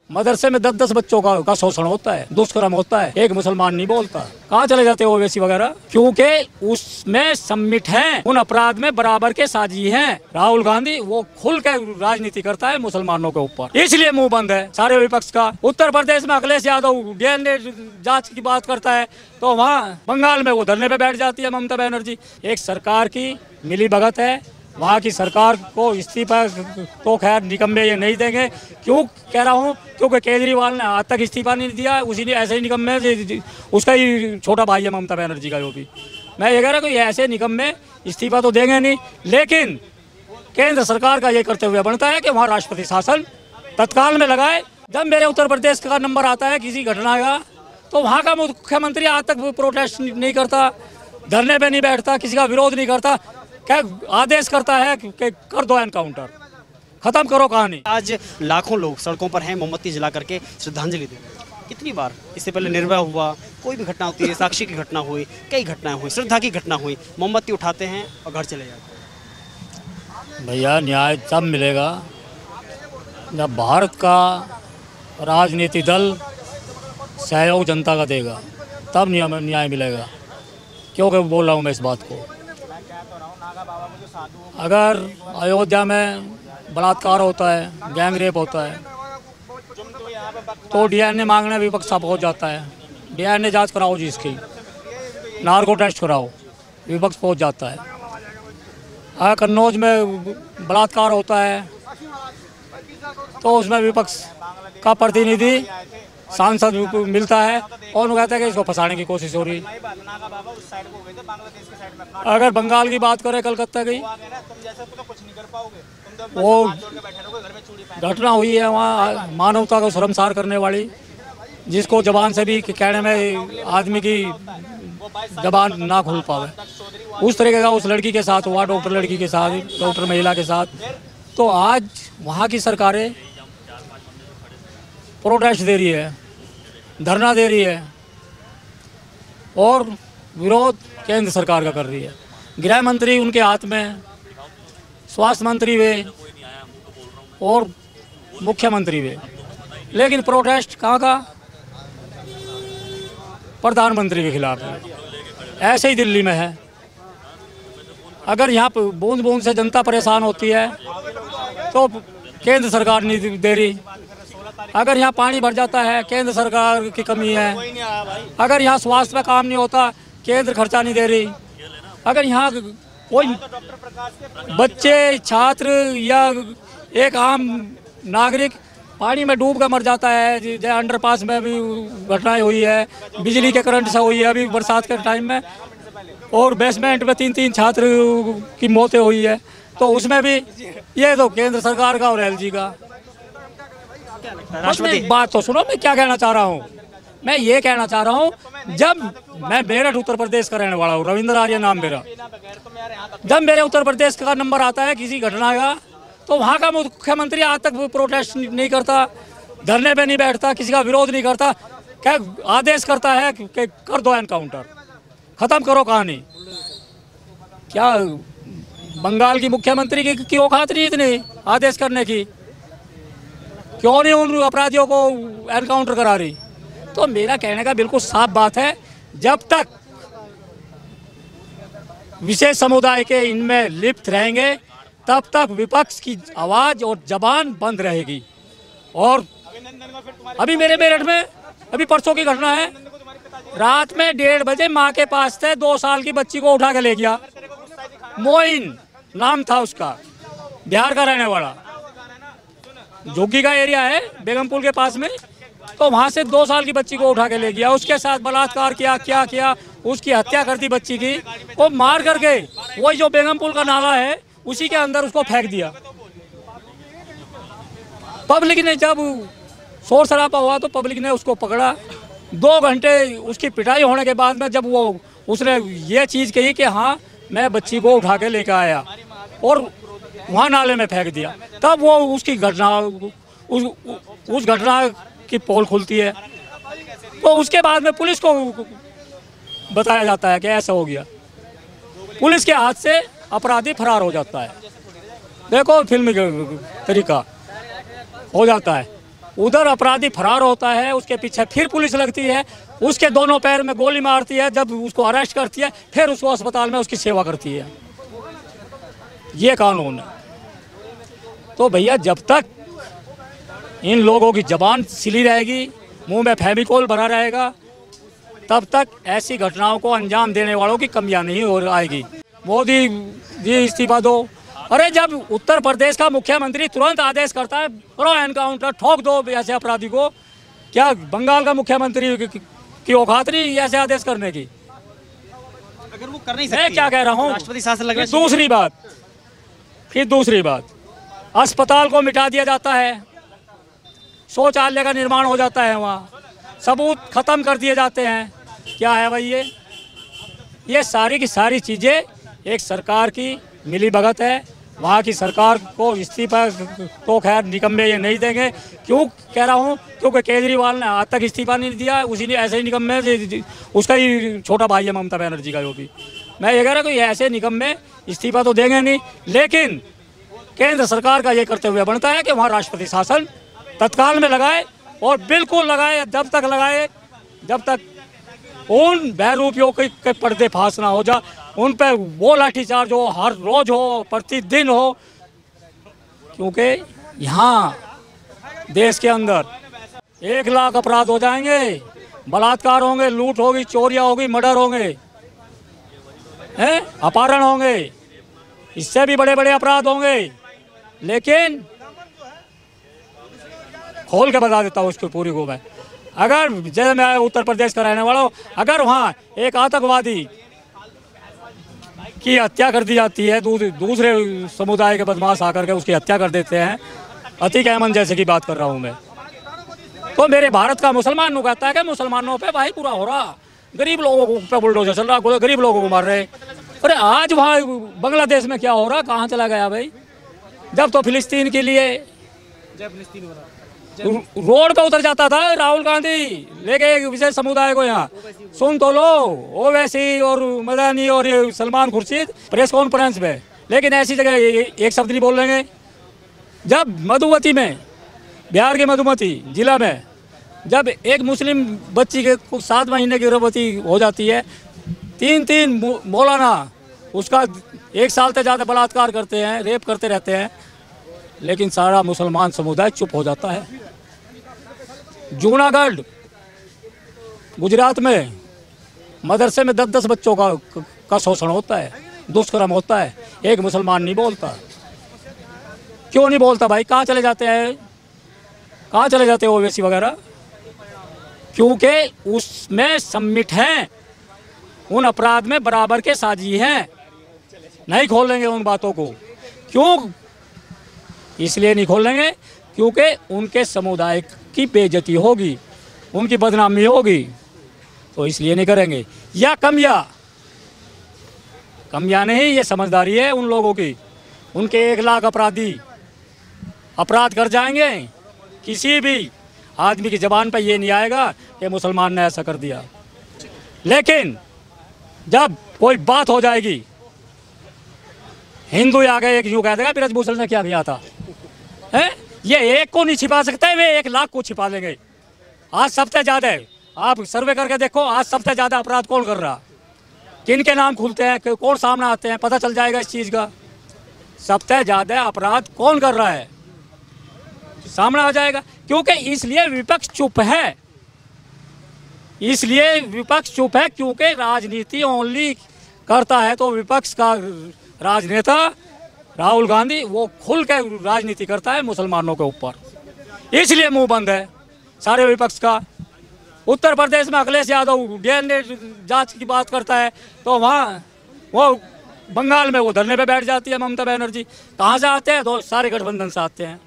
मदरसे में 10-10 बच्चों का शोषण होता है, दुष्कर्म होता है, एक मुसलमान नहीं बोलता। कहाँ चले जाते हो ओवैसी वगैरह? क्योंकि उसमें सम्मिट हैं, उन अपराध में बराबर के साझी हैं। राहुल गांधी वो खुल के राजनीति करता है मुसलमानों के ऊपर, इसलिए मुंह बंद है सारे विपक्ष का। उत्तर प्रदेश में अखिलेश यादव डीएनए जांच की बात करता है तो वहाँ बंगाल में वो धरने पे बैठ जाती है ममता बनर्जी। एक सरकार की मिली भगत है, वहाँ की सरकार को इस्तीफा तो खैर निकम्मे ये नहीं देंगे। क्यों कह रहा हूँ? क्योंकि केजरीवाल ने आज तक इस्तीफा नहीं दिया, उसी ने ऐसे ही निकम्मे, उसका ही छोटा भाई है ममता बनर्जी का। जो भी मैं ये कह रहा हूँ कि ऐसे निकम्मे इस्तीफा तो देंगे नहीं, लेकिन केंद्र सरकार का ये करते हुए बनता है कि वहाँ राष्ट्रपति शासन तत्काल में लगाए। जब मेरे उत्तर प्रदेश का नंबर आता है किसी घटना का, तो वहाँ का मुख्यमंत्री आज तक प्रोटेस्ट नहीं करता, धरने पे नहीं बैठता, किसी का विरोध नहीं करता, क्या आदेश करता है कि कर दो एनकाउंटर, खत्म करो कहानी। आज लाखों लोग सड़कों पर हैं, मोमबत्ती जला करके श्रद्धांजलि दे रहे हैं। कितनी बार इससे पहले निर्भया हुआ, कोई भी घटना होती है, साक्षी की घटना हुई, कई घटनाएं हुई, श्रद्धा की घटना हुई, मोमबत्ती उठाते हैं और घर चले जाते हैं। भैया न्याय तब मिलेगा जब भारत का राजनीति दल सहयोग जनता का देगा, तब न्याय मिलेगा। क्योंकि बोल रहा हूँ मैं इस बात को, अगर अयोध्या में बलात्कार होता है, गैंग रेप होता है, तो डीएनए मांगने विपक्ष पहुंच जाता है। डीएनए जांच कराओ जी, इसकी नार्को टेस्ट कराओ, विपक्ष पहुंच जाता है। अगर कन्नौज में बलात्कार होता है तो उसमें विपक्ष का प्रतिनिधि सांसद मिलता है और वो कहता है कि इसको फंसाने की कोशिश हो रही। अगर बंगाल की बात करें, कलकत्ता की वो घटना हुई है वहाँ मानवता को शर्मसार करने वाली, जिसको जबान से भी कहने में आदमी की जबान ना खुल पावे, उस तरीके का उस लड़की के साथ हुआ, डॉक्टर लड़की के साथ, डॉक्टर महिला के साथ। तो आज वहाँ की सरकारें प्रोटेस्ट दे रही है, धरना दे रही है और विरोध केंद्र सरकार का कर रही है। गृह मंत्री उनके हाथ में, स्वास्थ्य मंत्री वे और मुख्यमंत्री वे, लेकिन प्रोटेस्ट कहाँ का? प्रधानमंत्री के खिलाफ है। ऐसे ही दिल्ली में है। अगर यहाँ पर बूंद बूंद से जनता परेशान होती है तो केंद्र सरकार नहीं दे रही। अगर यहाँ पानी भर जाता है, केंद्र सरकार की कमी है। अगर यहाँ स्वास्थ्य में काम नहीं होता, केंद्र खर्चा नहीं दे रही। अगर यहाँ कोई बच्चे, छात्र या एक आम नागरिक पानी में डूब कर मर जाता है, जैसे अंडरपास में भी घटनाएं हुई है, बिजली के करंट से हुई है अभी बरसात के टाइम में, और बेसमेंट में 3-3 छात्र की मौतें हुई है, तो उसमें भी ये तो केंद्र सरकार का और एलजी का। एक बात तो सुनो, मैं क्या कहना चाह रहा हूँ। मैं ये कहना चाह रहा हूँ, जब मैं मेरठ उत्तर प्रदेश का रहने वाला हूँ, रविंद्र आर्य नाम मेरा, जब मेरे उत्तर प्रदेश का नंबर आता है किसी घटना का, तो वहाँ का मुख्यमंत्री आज तक प्रोटेस्ट नहीं करता, धरने पे नहीं बैठता, किसी का विरोध नहीं करता, क्या आदेश करता है कि कर दो एनकाउंटर, खत्म करो कहानी। क्या बंगाल की मुख्यमंत्री की औकात नहीं इतनी आदेश करने की? क्यों नहीं उन अपराधियों को एनकाउंटर करा रही? तो मेरा कहने का बिल्कुल साफ बात है, जब तक विशेष समुदाय के इनमें लिप्त रहेंगे तब तक विपक्ष की आवाज और जबान बंद रहेगी। और अभी मेरे मेरठ में अभी परसों की घटना है, रात में 1:30 बजे माँ के पास थे, 2 साल की बच्ची को उठा के ले गया। मोइन नाम था उसका, बिहार का रहने वाला, जोगी का एरिया है बेगमपुर के पास में। तो वहाँ से 2 साल की बच्ची को उठा के ले गया, उसके साथ बलात्कार किया, क्या किया, उसकी हत्या कर दी बच्ची की, वो मार करके वही जो बेगमपुर का नाला है उसी के अंदर उसको फेंक दिया। पब्लिक ने जब शोर शराबा हुआ तो पब्लिक ने उसको पकड़ा। 2 घंटे उसकी पिटाई होने के बाद में जब उसने ये चीज़ कही कि हाँ मैं बच्ची को उठा के लेकर आया और वहाँ नाले में फेंक दिया, तब वो उसकी घटना उस घटना की पोल खुलती है। तो उसके बाद में पुलिस को बताया जाता है कि ऐसा हो गया, पुलिस के हाथ से अपराधी फरार हो जाता है। देखो फिल्मी तरीका हो जाता है। उधर अपराधी फरार होता है, उसके पीछे फिर पुलिस लगती है, उसके दोनों पैर में गोली मारती है, जब उसको अरेस्ट करती है फिर उसको अस्पताल में उसकी सेवा करती है। ये कानून है। तो भैया जब तक इन लोगों की जबान सिली रहेगी, मुंह में फेविकोल भरा रहेगा, तब तक ऐसी घटनाओं को अंजाम देने वालों की कमियां नहीं हो आएगी। मोदी जी इस्तीफा दो। अरे जब उत्तर प्रदेश का मुख्यमंत्री तुरंत आदेश करता है करो एनकाउंटर, ठोक दो ऐसे अपराधी को, क्या बंगाल का मुख्यमंत्री की औकात नहीं ऐसे आदेश करने की? अगर वो कर नहीं सकती, मैं क्या कह रहा हूँ, राष्ट्रपति शासन लगना फिर दूसरी बात, अस्पताल को मिटा दिया जाता है, शौचालय का निर्माण हो जाता है, वहाँ सबूत खत्म कर दिए जाते हैं। क्या है भाई ये सारी की सारी चीज़ें एक सरकार की मिली भगत है। वहाँ की सरकार को इस्तीफा तो खैर निकम्मे ये नहीं देंगे। क्यों कह रहा हूँ? क्योंकि केजरीवाल ने आज तक इस्तीफा नहीं दिया, उसी ने ऐसे ही निकम्मे, उसका ही छोटा भाई है ममता बनर्जी का, वो भी। मैं ये कह रहा हूँ कि ऐसे निकम्मे इस्तीफा तो देंगे नहीं, लेकिन केंद्र सरकार का ये करते हुए बनता है कि वहाँ राष्ट्रपति शासन तत्काल में लगाए, और बिल्कुल लगाए, जब तक उन बहरूपियों के पर्दे फांस ना हो जा, उन पर वो लाठीचार्ज हो, हर रोज हो, प्रतिदिन हो। क्योंकि यहाँ देश के अंदर 1 लाख अपराध हो जाएंगे, बलात्कार होंगे, लूट होगी, चोरियां होगी, मर्डर होंगे, अपहरण होंगे, इससे भी बड़े बड़े अपराध होंगे। लेकिन खोल के बता देता हूँ उसकी पूरी को मैं, अगर जैसे मैं उत्तर प्रदेश का रहने वाला हूँ, अगर वहाँ एक आतंकवादी की हत्या कर दी जाती है, दूसरे समुदाय के बदमाश आकर के उसकी हत्या कर देते हैं, अतीक अहमद जैसे की बात कर रहा हूँ मैं, तो मेरे भारत का मुसलमान कहता है कि मुसलमानों पे भाई पूरा हो रहा, गरीब लोगों पे बुलडोजर चल रहा, गरीब लोगों को मार रहे। अरे आज वहाँ बांग्लादेश में क्या हो रहा, कहाँ चला गया भाई? जब तो फिलिस्तीन के लिए रोड पे उतर जाता था राहुल गांधी लेके एक विशेष समुदाय को, यहाँ सुन तो लो, ओवैसी और मदानी और ये सलमान खुर्शीद प्रेस कॉन्फ्रेंस पे, लेकिन ऐसी जगह एक शब्द नहीं बोल लेंगे। जब मधुमती में, बिहार के मधुमती जिला में, जब एक मुस्लिम बच्ची के 7 महीने की गर्भवती हो जाती है, 3 मौलाना उसका 1 साल से ज़्यादा बलात्कार करते हैं, रेप करते रहते हैं, लेकिन सारा मुसलमान समुदाय चुप हो जाता है। जूनागढ़ गुजरात में मदरसे में 10-10 बच्चों का शोषण होता है, दुष्कर्म होता है, एक मुसलमान नहीं बोलता। क्यों नहीं बोलता भाई? कहाँ चले जाते हैं ओवैसी वगैरह? क्योंकि उसमें सम्मिट हैं, उन अपराध में बराबर के साझी हैं। नहीं खोलेंगे उन बातों को। क्यों इसलिए नहीं खोलेंगे? क्योंकि उनके समुदाय की बेइज्जती होगी, उनकी बदनामी होगी, तो इसलिए नहीं करेंगे। या कमियां नहीं, ये समझदारी है उन लोगों की। उनके 1 लाख अपराधी अपराध कर जाएंगे, किसी भी आदमी की जबान पर ये नहीं आएगा कि मुसलमान ने ऐसा कर दिया। लेकिन जब कोई बात हो जाएगी, हिंदू आ गए, एक यूँ कह देगा ब्रजभूषण ने क्या किया था, है? ये एक को नहीं छिपा सकते, वे 1 लाख को छिपा लेंगे। आज सबसे ज़्यादा, आप सर्वे करके देखो, आज सबसे ज़्यादा अपराध कौन कर रहा, किन के नाम खुलते हैं, कौन सामने आते हैं, पता चल जाएगा इस चीज़ का। सबसे ज़्यादा अपराध कौन कर रहा है, सामने आ जाएगा। क्योंकि इसलिए विपक्ष चुप है, क्योंकि राजनीति ओनली करता है तो विपक्ष का राजनेता राहुल गांधी वो खुल के राजनीति करता है मुसलमानों के ऊपर, इसलिए मुंह बंद है सारे विपक्ष का। उत्तर प्रदेश में अखिलेश यादव डीएनए जांच की बात करता है, तो वहाँ वो बंगाल में वो धरने पे बैठ जाती है ममता बनर्जी। कहाँ से आते हैं? तो सारे गठबंधन से आते हैं।